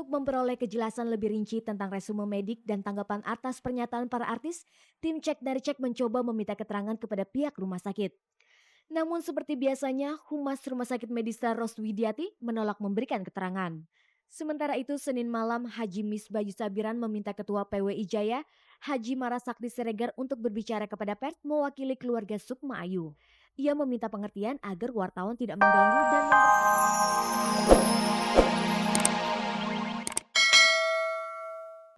Untuk memperoleh kejelasan lebih rinci tentang resume medik dan tanggapan atas pernyataan para artis, tim Cek dari Cek mencoba meminta keterangan kepada pihak rumah sakit. Namun seperti biasanya, Humas Rumah Sakit Medistra Roswidiati menolak memberikan keterangan. Sementara itu, Senin malam, Haji Misbah Sabiran meminta Ketua PWI Jaya, Haji Marasakti Siregar untuk berbicara kepada pers mewakili keluarga Sukma Ayu. Ia meminta pengertian agar wartawan tidak mengganggu dan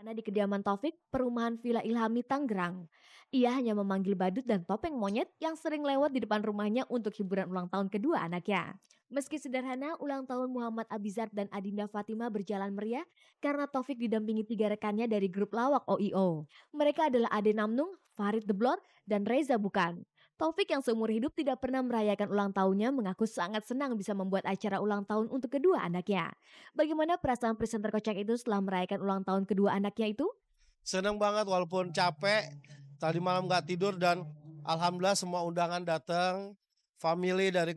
karena di kediaman Taufik, perumahan Villa Ilhami, Tangerang. Ia hanya memanggil badut dan topeng monyet yang sering lewat di depan rumahnya untuk hiburan ulang tahun kedua anaknya. Meski sederhana, ulang tahun Muhammad Abizar dan Adinda Fatima berjalan meriah karena Taufik didampingi 3 rekannya dari grup lawak OIO. Mereka adalah Ade Namnung, Farid Deblor, dan Reza Bukan. Taufik yang seumur hidup tidak pernah merayakan ulang tahunnya mengaku sangat senang bisa membuat acara ulang tahun untuk kedua anaknya. Bagaimana perasaan presenter kocak itu setelah merayakan ulang tahun kedua anaknya itu? Seneng banget walaupun capek, tadi malam nggak tidur dan alhamdulillah semua undangan datang, family dari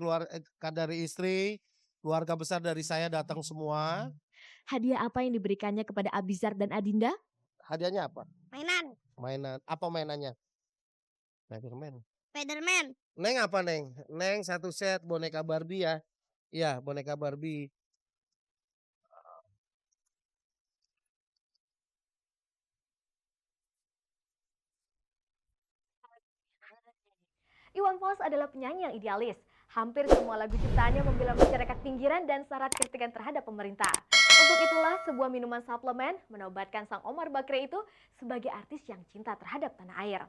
dari istri, keluarga besar dari saya datang semua. Hadiah apa yang diberikannya kepada Abizar dan Adinda? Hadiahnya apa? Mainan, Mainan. Apa mainannya? Spiderman. Spiderman. Neng apa Neng? Neng satu set boneka Barbie ya. Iya, boneka Barbie. Iwan Fals adalah penyanyi yang idealis. Hampir semua lagu ciptaannya membela masyarakat pinggiran dan syarat kritikan terhadap pemerintah. Untuk itulah sebuah minuman suplemen menobatkan sang Omar Bakri itu sebagai artis yang cinta terhadap tanah air.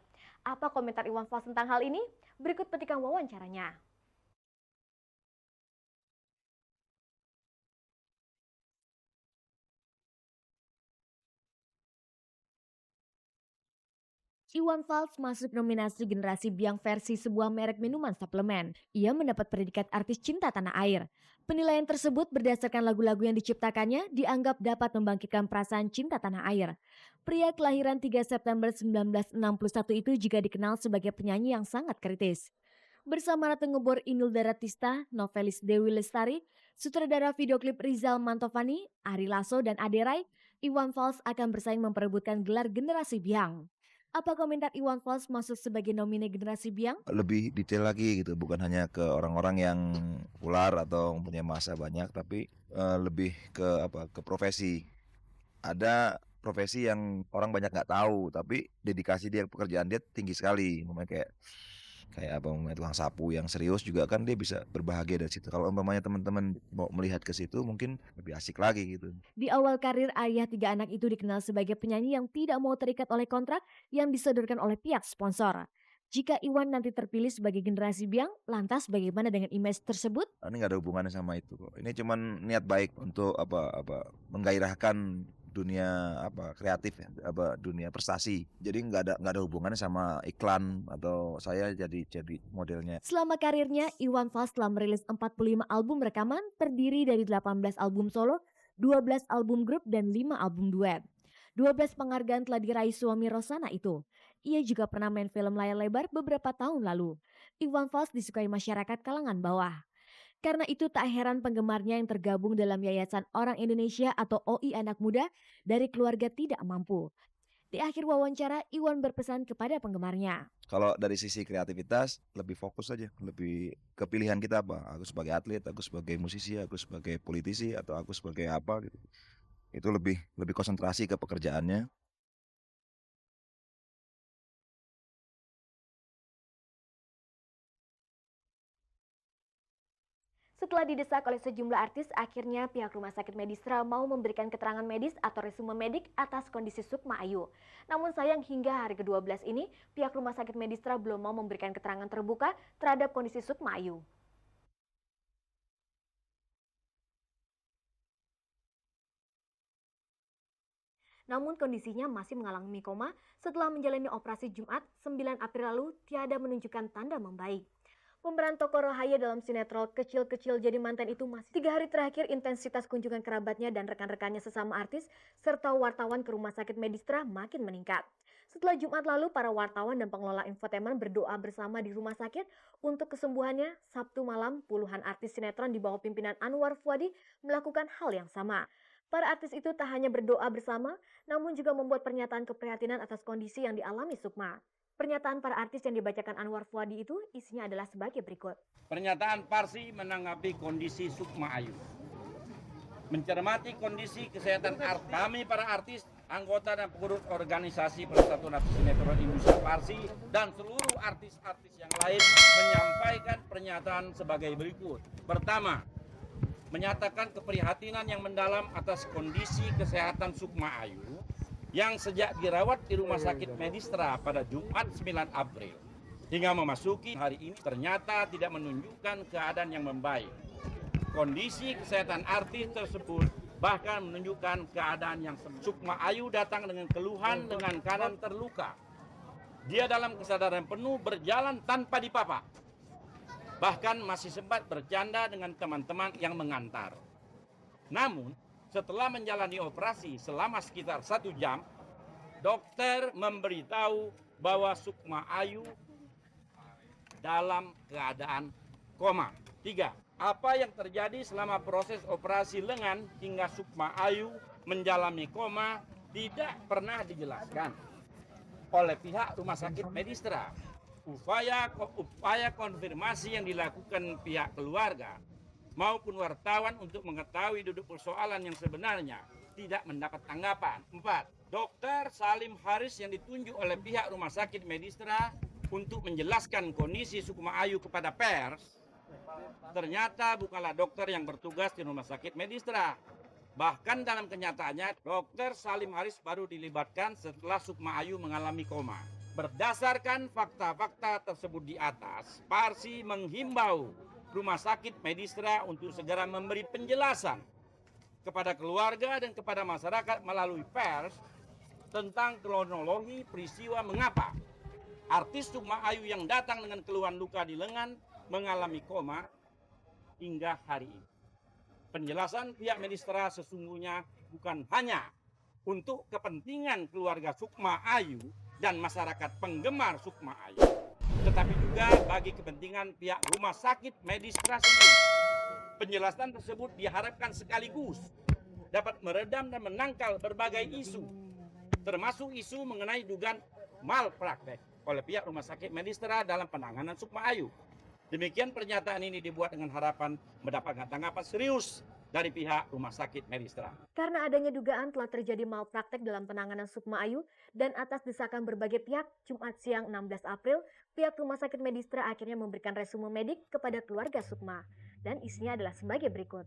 Apa komentar Iwan Fals tentang hal ini? Berikut petikan wawancaranya. Iwan Fals masuk nominasi Generasi Biang versi sebuah merek minuman suplemen. Ia mendapat predikat artis cinta tanah air. Penilaian tersebut berdasarkan lagu-lagu yang diciptakannya dianggap dapat membangkitkan perasaan cinta tanah air. Pria kelahiran 3 September 1961 itu juga dikenal sebagai penyanyi yang sangat kritis. Bersama Ratu Ngebor Inul Daratista, novelis Dewi Lestari, sutradara video klip Rizal Mantovani, Ari Lasso, dan Ade Rai, Iwan Fals akan bersaing memperebutkan gelar Generasi Biang. Apa komentar Iwan Fals masuk sebagai nomine Generasi Biang? Lebih detail lagi gitu, bukan hanya ke orang-orang yang populer atau punya massa banyak, tapi lebih ke ke profesi. Ada profesi yang orang banyak nggak tahu, tapi dedikasi dia, pekerjaan dia tinggi sekali. Umpamanya kayak kayak tukang sapu yang serius juga kan dia bisa berbahagia dari situ. Kalau umpamanya teman-teman mau melihat ke situ mungkin lebih asik lagi gitu. Di awal karir, ayah 3 anak itu dikenal sebagai penyanyi yang tidak mau terikat oleh kontrak yang disodorkan oleh pihak sponsor. Jika Iwan nanti terpilih sebagai Generasi Biang, lantas bagaimana dengan image tersebut? Ini nggak ada hubungannya sama itu kok. Ini cuman niat baik untuk menggairahkan dunia kreatif ya, dunia prestasi. Jadi nggak ada hubungannya sama iklan atau saya jadi modelnya. Selama karirnya, Iwan Fals telah merilis 45 album rekaman terdiri dari 18 album solo, 12 album grup, dan 5 album duet. 12 penghargaan telah diraih suami Rosana itu. Ia juga pernah main film layar lebar beberapa tahun lalu. Iwan Fals disukai masyarakat kalangan bawah. Karena itu tak heran penggemarnya yang tergabung dalam Yayasan Orang Indonesia atau OI Anak Muda dari keluarga tidak mampu. Di akhir wawancara, Iwan berpesan kepada penggemarnya. Kalau dari sisi kreativitas lebih fokus aja, lebih ke pilihan kita apa. Aku sebagai atlet, aku sebagai musisi, aku sebagai politisi, atau aku sebagai apa gitu. Itu lebih konsentrasi ke pekerjaannya. Setelah didesak oleh sejumlah artis, akhirnya pihak Rumah Sakit Medistra mau memberikan keterangan medis atau resume medik atas kondisi Sukma Ayu. Namun sayang hingga hari ke-12 ini, pihak Rumah Sakit Medistra belum mau memberikan keterangan terbuka terhadap kondisi Sukma Ayu. Namun kondisinya masih mengalami koma setelah menjalani operasi Jumat 9 April lalu tiada menunjukkan tanda membaik. Pemeran tokoh Rohaya dalam sinetron Kecil-Kecil Jadi Mantan itu masih 3 hari terakhir intensitas kunjungan kerabatnya dan rekan-rekannya sesama artis serta wartawan ke Rumah Sakit Medistra makin meningkat. Setelah Jumat lalu, para wartawan dan pengelola infotainment berdoa bersama di rumah sakit untuk kesembuhannya. Sabtu malam, puluhan artis sinetron di bawah pimpinan Anwar Fuadi melakukan hal yang sama. Para artis itu tak hanya berdoa bersama, namun juga membuat pernyataan keprihatinan atas kondisi yang dialami Sukma. Pernyataan para artis yang dibacakan Anwar Fuadi itu isinya adalah sebagai berikut. Pernyataan Parsi menanggapi kondisi Sukma Ayu. Mencermati kondisi kesehatan kami para artis, anggota dan pengurus organisasi Persatuan Artis Sinetron Indonesia Parsi dan seluruh artis-artis yang lain menyampaikan pernyataan sebagai berikut. Pertama, menyatakan keprihatinan yang mendalam atas kondisi kesehatan Sukma Ayu yang sejak dirawat di Rumah Sakit Medistra pada Jumat 9 April hingga memasuki hari ini ternyata tidak menunjukkan keadaan yang membaik. Kondisi kesehatan artis tersebut bahkan menunjukkan keadaan yang Sukma Ayu datang dengan keluhan dengan kanan terluka. Dia dalam kesadaran penuh berjalan tanpa dipapa. Bahkan masih sempat bercanda dengan teman-teman yang mengantar. Namun, setelah menjalani operasi selama sekitar 1 jam, dokter memberitahu bahwa Sukma Ayu dalam keadaan koma. 3. Apa yang terjadi selama proses operasi lengan hingga Sukma Ayu menjalani koma tidak pernah dijelaskan oleh pihak Rumah Sakit Medistra. Upaya konfirmasi yang dilakukan pihak keluarga maupun wartawan untuk mengetahui duduk persoalan yang sebenarnya tidak mendapat tanggapan. 4. Dokter Salim Haris yang ditunjuk oleh pihak Rumah Sakit Medistra untuk menjelaskan kondisi Sukma Ayu kepada pers ternyata bukanlah dokter yang bertugas di Rumah Sakit Medistra. Bahkan dalam kenyataannya, Dokter Salim Haris baru dilibatkan setelah Sukma Ayu mengalami koma. Berdasarkan fakta-fakta tersebut di atas, Parsi menghimbau Rumah Sakit Medistra untuk segera memberi penjelasan kepada keluarga dan kepada masyarakat melalui pers tentang kronologi peristiwa mengapa artis Sukma Ayu yang datang dengan keluhan luka di lengan mengalami koma hingga hari ini. Penjelasan pihak Medistra sesungguhnya bukan hanya untuk kepentingan keluarga Sukma Ayu dan masyarakat penggemar Sukma Ayu, tetapi juga bagi kepentingan pihak Rumah Sakit Medistra sendiri. Penjelasan tersebut diharapkan sekaligus dapat meredam dan menangkal berbagai isu, termasuk isu mengenai dugaan malpraktek oleh pihak Rumah Sakit Medistra dalam penanganan Sukma Ayu. Demikian pernyataan ini dibuat dengan harapan mendapatkan tanggapan serius dari pihak Rumah Sakit Medistra. Karena adanya dugaan telah terjadi malpraktek dalam penanganan Sukma Ayu dan atas desakan berbagai pihak, Jumat siang 16 April, pihak Rumah Sakit Medistra akhirnya memberikan resume medik kepada keluarga Sukma. Dan isinya adalah sebagai berikut.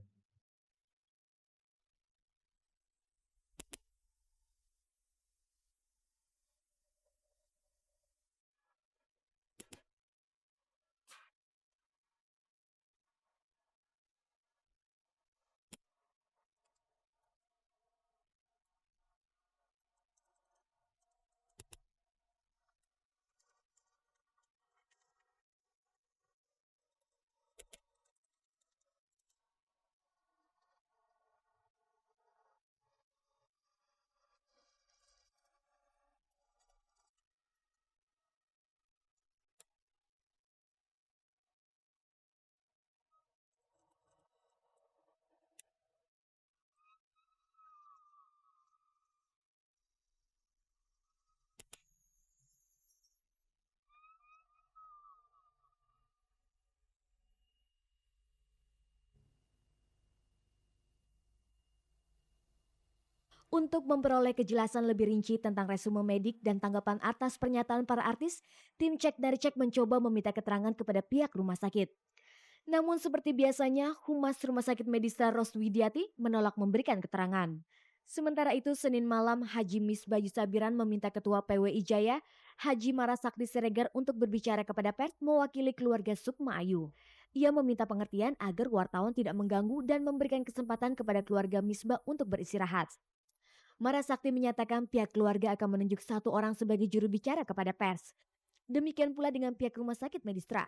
Untuk memperoleh kejelasan lebih rinci tentang resume medik dan tanggapan atas pernyataan para artis, tim Cek dari Cek mencoba meminta keterangan kepada pihak rumah sakit. Namun seperti biasanya, Humas Rumah Sakit Medistra Roswidiati menolak memberikan keterangan. Sementara itu, Senin malam Haji Misbah Yusabiran meminta Ketua PWI Jaya, Haji Marasakti Siregar untuk berbicara kepada pers mewakili keluarga Sukma Ayu. Ia meminta pengertian agar wartawan tidak mengganggu dan memberikan kesempatan kepada keluarga Misbah untuk beristirahat. Marasakti menyatakan pihak keluarga akan menunjuk 1 orang sebagai juru bicara kepada pers. Demikian pula dengan pihak Rumah Sakit Medistra.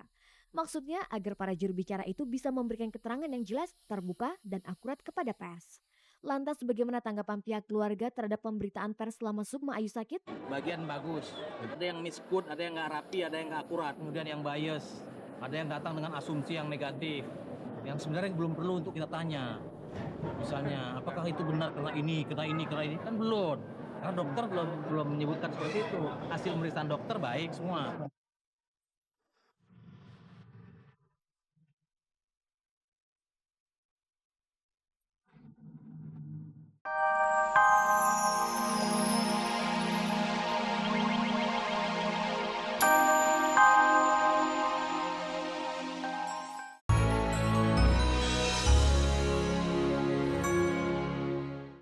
Maksudnya agar para juru bicara itu bisa memberikan keterangan yang jelas, terbuka, dan akurat kepada pers. Lantas bagaimana tanggapan pihak keluarga terhadap pemberitaan pers selama Sukma Ayu sakit? Bagian bagus, ada yang miskut, ada yang nggak rapi, ada yang nggak akurat, kemudian yang bias, ada yang datang dengan asumsi yang negatif, yang sebenarnya belum perlu untuk kita tanya. Misalnya, apakah itu benar kena ini kan belum. Karena dokter belum menyebutkan seperti itu. Hasil pemeriksaan dokter baik semua.